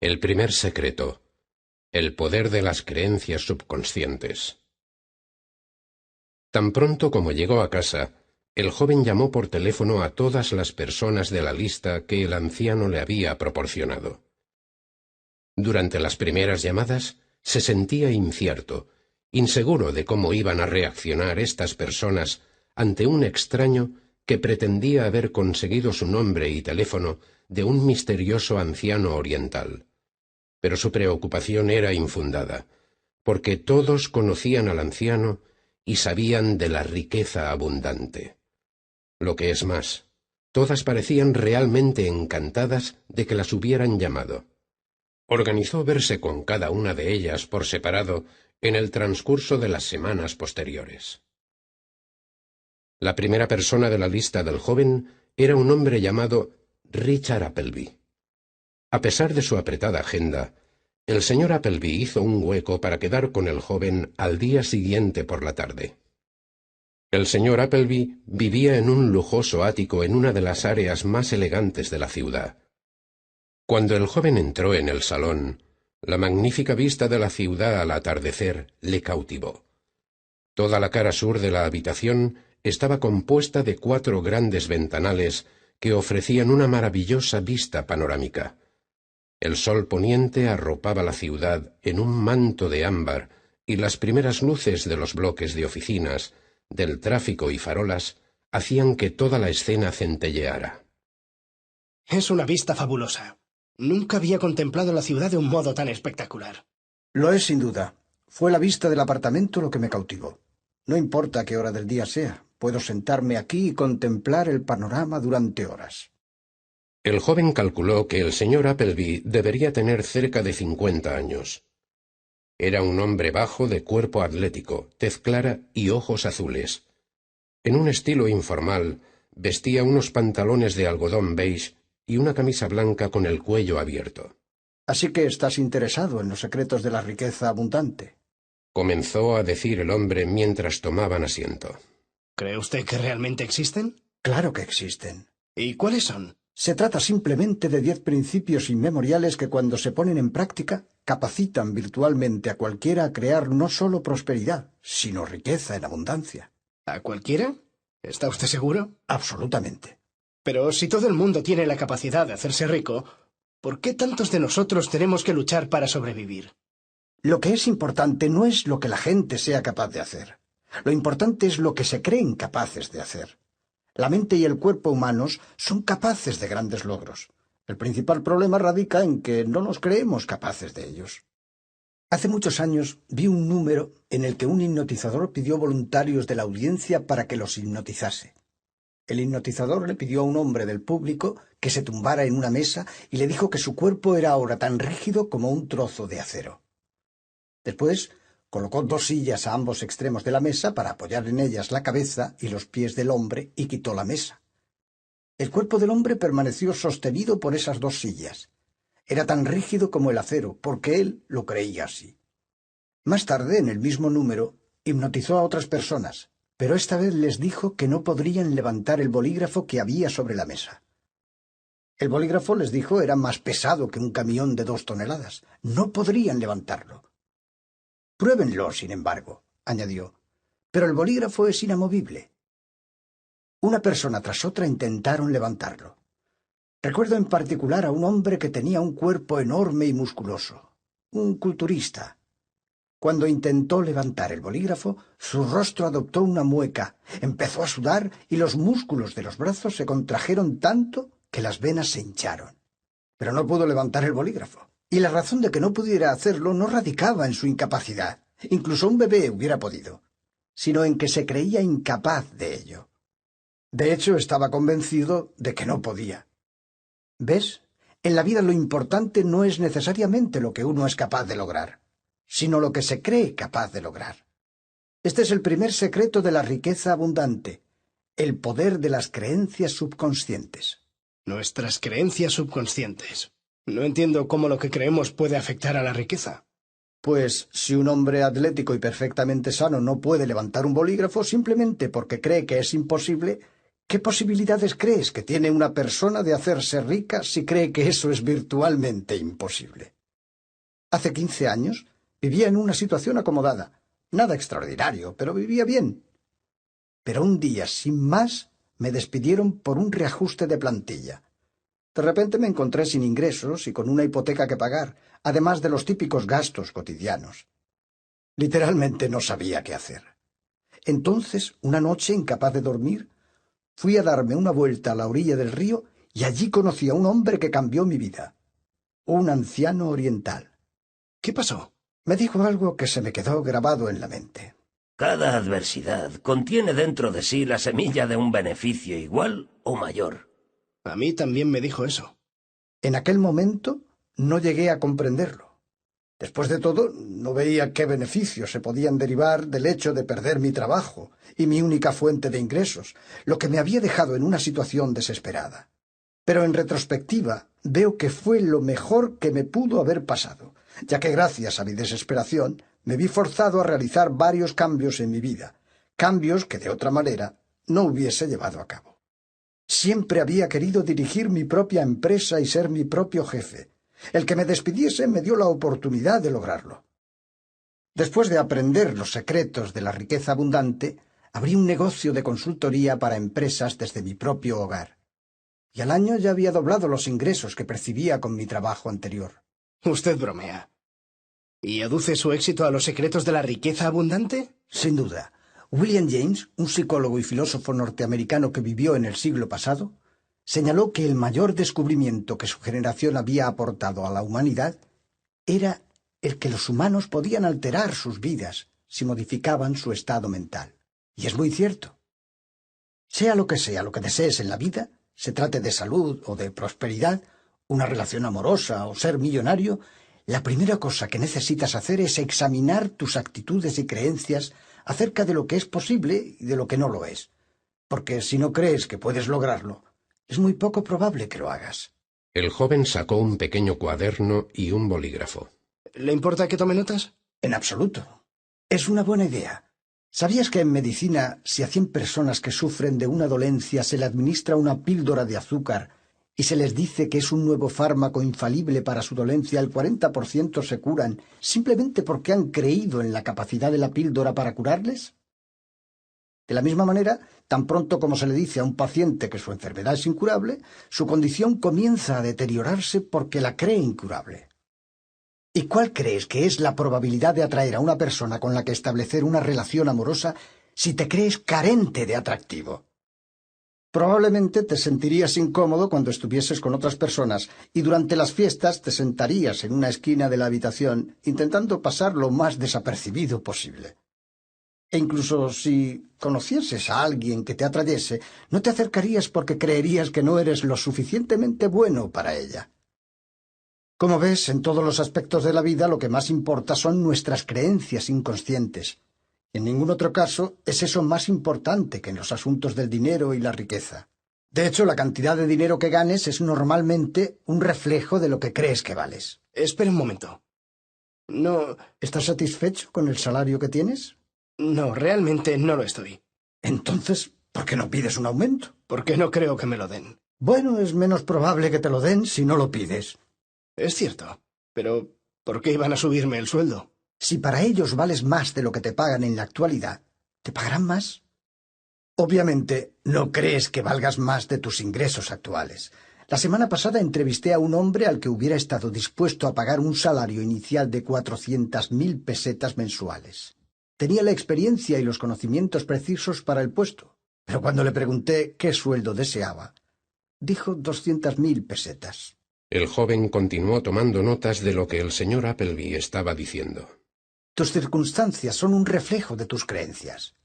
El primer secreto: el poder de las creencias subconscientes. Tan pronto como llegó a casa, el joven llamó por teléfono a todas las personas de la lista que el anciano le había proporcionado. Durante las primeras llamadas se sentía incierto, inseguro de cómo iban a reaccionar estas personas ante un extraño que pretendía haber conseguido su nombre y teléfono de un misterioso anciano oriental. Pero su preocupación era infundada, porque todos conocían al anciano y sabían de la riqueza abundante. Lo que es más, todas parecían realmente encantadas de que las hubieran llamado. Organizó verse con cada una de ellas por separado en el transcurso de las semanas posteriores. La primera persona de la lista del joven era un hombre llamado Richard Appleby. A pesar de su apretada agenda, el señor Appleby hizo un hueco para quedar con el joven al día siguiente por la tarde. El señor Appleby vivía en un lujoso ático en una de las áreas más elegantes de la ciudad. Cuando el joven entró en el salón, la magnífica vista de la ciudad al atardecer le cautivó. Toda la cara sur de la habitación estaba compuesta de 4 grandes ventanales que ofrecían una maravillosa vista panorámica. El sol poniente arropaba la ciudad en un manto de ámbar y las primeras luces de los bloques de oficinas, del tráfico y farolas hacían que toda la escena centelleara. Es una vista fabulosa. Nunca había contemplado la ciudad de un modo tan espectacular. Lo es sin duda. Fue la vista del apartamento lo que me cautivó. No importa qué hora del día sea, puedo sentarme aquí y contemplar el panorama durante horas. El joven calculó que el señor Appleby debería tener cerca de 50 años. Era un hombre bajo, de cuerpo atlético, tez clara y ojos azules. En un estilo informal, vestía unos pantalones de algodón beige y una camisa blanca con el cuello abierto. Así que estás interesado en los secretos de la riqueza abundante. Comenzó a decir el hombre mientras tomaban asiento. ¿Cree usted que realmente existen? Claro que existen. ¿Y cuáles son? Se trata simplemente de 10 principios inmemoriales que cuando se ponen en práctica capacitan virtualmente a cualquiera a crear no solo prosperidad, sino riqueza en abundancia. ¿A cualquiera? ¿Está usted seguro? Absolutamente. Pero si todo el mundo tiene la capacidad de hacerse rico, ¿por qué tantos de nosotros tenemos que luchar para sobrevivir? Lo que es importante no es lo que la gente sea capaz de hacer. Lo importante es lo que se creen capaces de hacer. La mente y el cuerpo humanos son capaces de grandes logros. El principal problema radica en que no nos creemos capaces de ellos. Hace muchos años vi un número en el que un hipnotizador pidió voluntarios de la audiencia para que los hipnotizase. El hipnotizador le pidió a un hombre del público que se tumbara en una mesa y le dijo que su cuerpo era ahora tan rígido como un trozo de acero. Después colocó 2 sillas a ambos extremos de la mesa para apoyar en ellas la cabeza y los pies del hombre y quitó la mesa. El cuerpo del hombre permaneció sostenido por esas 2 sillas. Era tan rígido como el acero, porque él lo creía así. Más tarde, en el mismo número, hipnotizó a otras personas, pero esta vez les dijo que no podrían levantar el bolígrafo que había sobre la mesa. El bolígrafo, les dijo, era más pesado que un camión de 2 toneladas. No podrían levantarlo. Pruébenlo, sin embargo, añadió, pero el bolígrafo es inamovible. Una persona tras otra intentaron levantarlo. Recuerdo en particular a un hombre que tenía un cuerpo enorme y musculoso, un culturista. Cuando intentó levantar el bolígrafo, su rostro adoptó una mueca, empezó a sudar y los músculos de los brazos se contrajeron tanto que las venas se hincharon. Pero no pudo levantar el bolígrafo. Y la razón de que no pudiera hacerlo no radicaba en su incapacidad, incluso un bebé hubiera podido, sino en que se creía incapaz de ello. De hecho, estaba convencido de que no podía. ¿Ves? En la vida lo importante no es necesariamente lo que uno es capaz de lograr, sino lo que se cree capaz de lograr. Este es el primer secreto de la riqueza abundante, el poder de las creencias subconscientes. Nuestras creencias subconscientes. No entiendo cómo lo que creemos puede afectar a la riqueza. Pues si un hombre atlético y perfectamente sano no puede levantar un bolígrafo simplemente porque cree que es imposible, ¿Qué posibilidades crees que tiene una persona de hacerse rica si cree que eso es virtualmente imposible? Hace 15 años vivía en una situación acomodada. Nada extraordinario, pero vivía bien. Pero un día, sin más, me despidieron por un reajuste de plantilla. De repente me encontré sin ingresos y con una hipoteca que pagar, además de los típicos gastos cotidianos. Literalmente no sabía qué hacer. Entonces, una noche, incapaz de dormir, fui a darme una vuelta a la orilla del río y allí conocí a un hombre que cambió mi vida. Un anciano oriental. ¿Qué pasó? Me dijo algo que se me quedó grabado en la mente. Cada adversidad contiene dentro de sí la semilla de un beneficio igual o mayor. A mí también me dijo eso. En aquel momento no llegué a comprenderlo. Después de todo, no veía qué beneficios se podían derivar del hecho de perder mi trabajo y mi única fuente de ingresos, lo que me había dejado en una situación desesperada. Pero en retrospectiva, veo que fue lo mejor que me pudo haber pasado, ya que gracias a mi desesperación me vi forzado a realizar varios cambios en mi vida, cambios que de otra manera no hubiese llevado a cabo. Siempre había querido dirigir mi propia empresa y ser mi propio jefe. El que me despidiese me dio la oportunidad de lograrlo. Después de aprender los secretos de la riqueza abundante, abrí un negocio de consultoría para empresas desde mi propio hogar. Y al año ya había doblado los ingresos que percibía con mi trabajo anterior. Usted bromea. ¿Y aduce su éxito a los secretos de la riqueza abundante? Sin duda. William James, un psicólogo y filósofo norteamericano que vivió en el siglo pasado, señaló que el mayor descubrimiento que su generación había aportado a la humanidad era el que los humanos podían alterar sus vidas si modificaban su estado mental. Y es muy cierto. Sea lo que desees en la vida, se trate de salud o de prosperidad, una relación amorosa o ser millonario, la primera cosa que necesitas hacer es examinar tus actitudes y creencias acerca de lo que es posible y de lo que no lo es. Porque si no crees que puedes lograrlo, es muy poco probable que lo hagas. El joven sacó un pequeño cuaderno y un bolígrafo. ¿Le importa que tome notas? En absoluto. Es una buena idea. ¿Sabías que en medicina, si a 100 personas que sufren de una dolencia se le administra una píldora de azúcar y se les dice que es un nuevo fármaco infalible para su dolencia, el 40% se curan simplemente porque han creído en la capacidad de la píldora para curarles? De la misma manera, tan pronto como se le dice a un paciente que su enfermedad es incurable, su condición comienza a deteriorarse porque la cree incurable. ¿Y cuál crees que es la probabilidad de atraer a una persona con la que establecer una relación amorosa si te crees carente de atractivo? Probablemente te sentirías incómodo cuando estuvieses con otras personas y durante las fiestas te sentarías en una esquina de la habitación intentando pasar lo más desapercibido posible. E incluso si conocieses a alguien que te atrayese, no te acercarías porque creerías que no eres lo suficientemente bueno para ella. Como ves, en todos los aspectos de la vida lo que más importa son nuestras creencias inconscientes. En ningún otro caso es eso más importante que en los asuntos del dinero y la riqueza. De hecho, la cantidad de dinero que ganes es normalmente un reflejo de lo que crees que vales. Espera un momento. No, ¿Estás satisfecho con el salario que tienes? no, realmente no lo estoy. Entonces, ¿por qué no pides un aumento? Porque no creo que me lo den. Bueno, es menos probable que te lo den si no lo pides. Es cierto. Pero, ¿por qué iban a subirme el sueldo? Si para ellos vales más de lo que te pagan en la actualidad, ¿te pagarán más? Obviamente, no crees que valgas más de tus ingresos actuales. La semana pasada entrevisté a un hombre al que hubiera estado dispuesto a pagar un salario inicial de 400.000 pesetas mensuales. Tenía la experiencia y los conocimientos precisos para el puesto, pero cuando le pregunté qué sueldo deseaba, dijo 200.000 pesetas. El joven continuó tomando notas de lo que el señor Appleby estaba diciendo. Tus circunstancias son un reflejo de tus creencias.